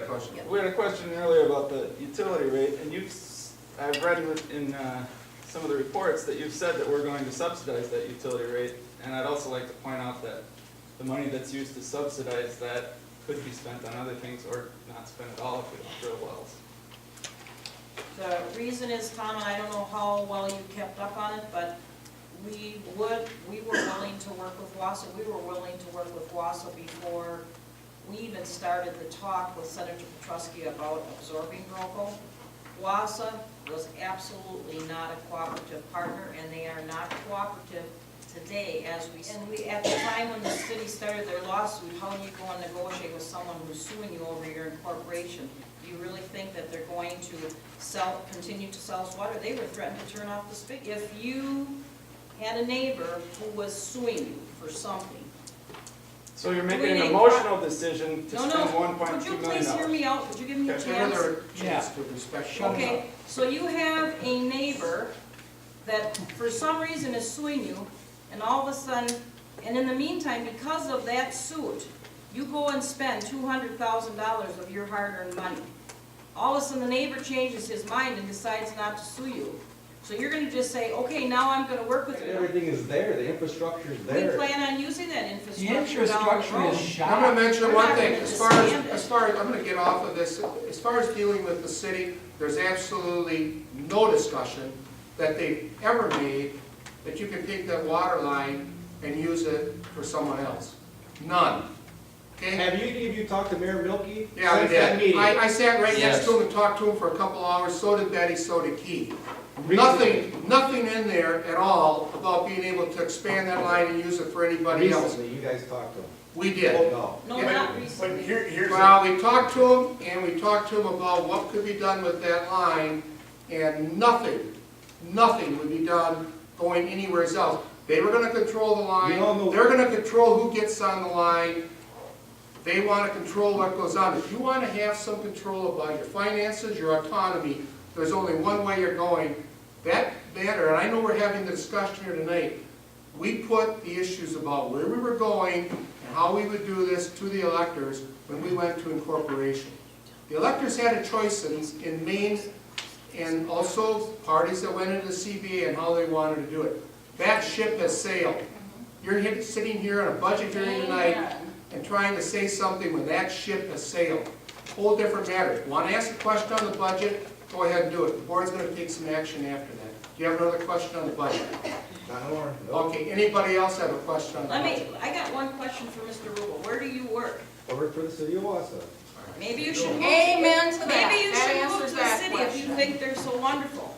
question. We had a question earlier about the utility rate, and I've read in some of the reports that you've said that we're going to subsidize that utility rate, and I'd also like to point out that the money that's used to subsidize that could be spent on other things or not spent at all if we don't drill wells. The reason is, Tom, and I don't know how well you kept up on it, but we were willing to work with Wausau. We were willing to work with Wausau before we even started the talk with Senator Petrusky about absorbing Broco. Wausau was absolutely not a cooperative partner, and they are not cooperative today as we, and we, at the time when the city started their lawsuit, how do you go and negotiate with someone who's suing you over your incorporation? Do you really think that they're going to continue to sell us water? They were threatening to turn off the spigot. If you had a neighbor who was suing you for something. So you're making an emotional decision to No, spend no, $1.2 could you million. please hear me out? Could you give me a Give chance? another chance to respect. Okay, so you have a neighbor that for some reason is suing you, and all of a sudden, and in the meantime, because of that suit, you go and spend $200,000 of your hard-earned money. All of a sudden, the neighbor changes his mind and decides not to sue you. So you're gonna just say, okay, now I'm gonna work with you. Everything is there, the infrastructure is We there. plan on using that The infrastructure down the infrastructure road. is I'm shot. gonna mention We're one not thing, gonna as disband far it. as, I'm gonna get off of this, as far as dealing with the city, there's absolutely no discussion that they've ever made that you can take that water line and use it for someone else. None. Okay? Have any of you talked to Mayor Milky? Yeah, we since that did. meeting? I sat right next Yes. to him and talked to him for a couple hours, so did Betty, so did Keith. Recently. Nothing in there at all about being able to expand that line and use it for anybody else. Recently, you guys talked to him. We did. No. No, Yeah. not But recently. here's Well, we talked to him, and we talked to him about what could be done with that line, and nothing would be done going anywhere else. They were gonna control the We all know- line, they're gonna control who gets on the line, they wanna control what goes on. If you wanna have some control about your finances, your autonomy, there's only one way you're going. That matter, and I know we're having the discussion here tonight, we put the issues about where we were going and how we would do this to the electors when we went to incorporation. The electors had a choice in Maine and also parties that went into the CBA and how they wanted to do it. That ship has sailed. You're sitting here on a budget hearing tonight and trying to say something when that ship has sailed. Whole different matter. Want to ask a question on the budget? Go ahead and do it. The board's going to take some action after that. Do you have another question on the budget? Not more. No. Okay, anybody else have a question on the budget? I got one question for Mr. Rubel. Where do you work? I work for the city of Wausau. Maybe you should move. Amen to that. Maybe you That should move answers to the that city if you question. think they're so wonderful.